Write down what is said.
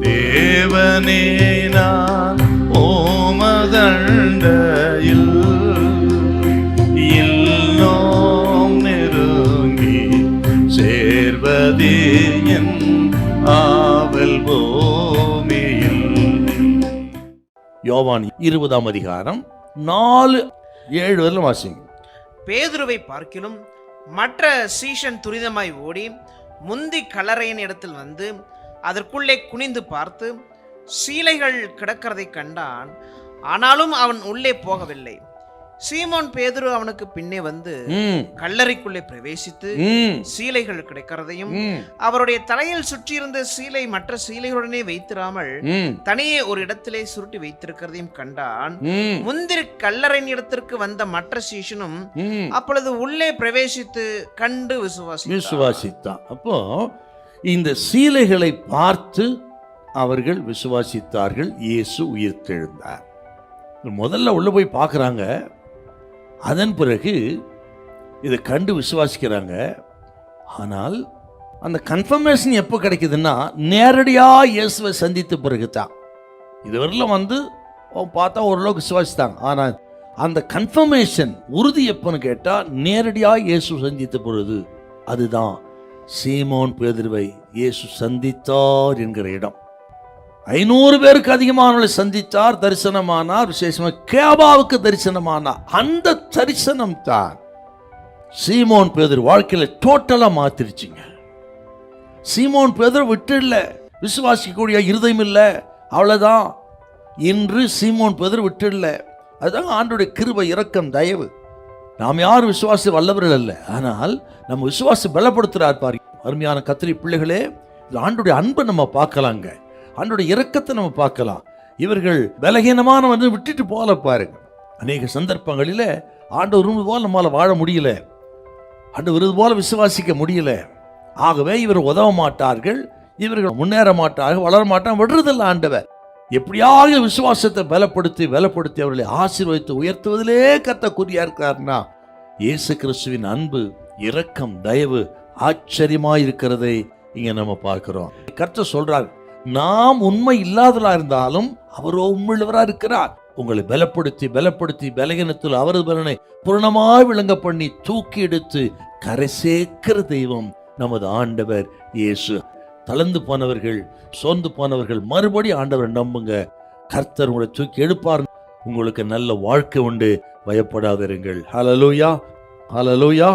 தேவனே நான் ஓமதண்டையில் இல்லோம் நெருங்கி சேர்வதே என் ஆவல் பூமியில். யோவான் 20ஆம் அதிகாரம் 4-7 வரலும் வாசிங்க. பேதுருவை பார்க்கிலும் மற்ற சீஷன் துரிதமாய் ஓடி முந்தி கல்லறையின் இடத்தில் வந்து அதற்குள்ளே குனிந்து பார்த்து சீலைகள் கிடக்கிறதை கண்டான். ஆனாலும் அவன் உள்ளே போகவில்லை. சீமோன் பேதுரு அவனுக்கு பின்னே வந்து கல்லறைக்குள்ளே பிரவேசித்து சீலைகள் கிடைக்கிறதையும் அவருடைய தலையில் சுற்றியிருந்த சீலை மற்ற சீலைகளுடனே வைத்திராமல் தனியே ஒரு இடத்திலே சுருட்டி வைத்திருக்கிறதையும் கண்டான். முந்திரி கல்லறையின் இடத்திற்கு வந்த மற்ற சீஷனும் அப்பொழுது உள்ளே பிரவேசித்து கண்டு விசுவாசித்தான். அப்போ இந்த சீலைகளை பார்த்து அவர்கள் விசுவாசித்தார்கள். இயேசு உயிர்த்தெழுந்தார். முதல்ல உள்ள போய் பார்க்குறாங்க. அதன் பிறகு இதை கண்டு விசுவாசிக்கிறாங்க. ஆனால் அந்த கன்ஃபர்மேஷன் எப்போ கிடைக்குதுன்னா நேரடியாக இயேசுவை சந்தித்த பிறகு தான். இதுவரையிலும் வந்து பார்த்தா ஓரளவுக்கு விசுவாசித்தாங்க. ஆனால் அந்த கன்ஃபர்மேஷன் உறுதி எப்போன்னு கேட்டால் நேரடியாக இயேசு சந்தித்த பொழுது. அதுதான் சீமோன் பேதுருவை இயேசு சந்தித்தார் என்கிற இடம். 500 பேருக்கு அதிகமானவர்களை சந்தித்தார், தரிசனமானார். விசேஷமாக கேபாவுக்கு தரிசனமானார். அந்த தரிசனம் தான் சீமோன் பேதுரு வாழ்க்கையில டோட்டலா மாத்திருச்சுங்க. சீமோன் பேதுரு விட்டுல விசுவாசிக்கக்கூடிய இருதயம் இல்லை, அவ்வளவுதான். இன்று சீமோன் பேதுரு விட்டுல. அதுதான் ஆண்டோடைய கிருபை, இரக்கம், தயவு. நாம் யாரும் விசுவாசி வல்லவர்கள் அல்ல, ஆனால் நம்ம விசுவாசி பலப்படுத்துறார் பாருங்க. அருமையான கத்திரி பிள்ளைகளே, ஆண்டுடைய அன்பை நம்ம பார்க்கலாங்க, ஆண்டுடைய இரக்கத்தை நம்ம பார்க்கலாம். இவர்கள் பலகீனமான வந்து விட்டுட்டு போல பாருங்க. அநேக சந்தர்ப்பங்களில் ஆண்டவர் விரும்புவது போல நம்மளால் வாழ முடியல, ஆண்டவர் விரும்புவது போல விசுவாசிக்க முடியல. ஆகவே இவர் உதவ மாட்டார்கள், இவர்கள் முன்னேற மாட்டார்கள், வளர மாட்டாங்க, விடுறதில்லை. ஆண்டவர் எப்படியாக விசுவாசத்தை பலப்படுத்தி அவர்களை ஆசீர்வதித்து உயர்த்துவதிலே கர்த்தருக்குரியா இருக்கிறார்னா, இயேசு கிறிஸ்துவின் அன்பு, இரக்கம், தயவு ஆச்சரியமாயிருக்கிறதை இங்க நம்ம பார்க்கிறோம். கர்த்தர் சொல்றார், நாம் உண்மை இல்லாதவர்களா இருந்தாலும் அவரோ உண்மையுள்ளவரா இருக்கிறார். உங்களை பலப்படுத்தி பலகீனத்தில் அவரது பலனை பூரணமாய் விளங்க பண்ணி தூக்கி எடுத்து கரை சேர்க்கிற தெய்வம் நமது ஆண்டவர் இயேசு. தளர்ந்து போனவர்கள், சோர்ந்து போனவர்கள் மறுபடி ஆண்டவர் நம்புங்க. கர்த்தர் உங்களை தூக்கி எடுப்பார். உங்களுக்கு நல்ல வாழ்க்கை உண்டு, பயப்படாதிருங்கள். ஹல்லேலூயா, ஹல்லேலூயா.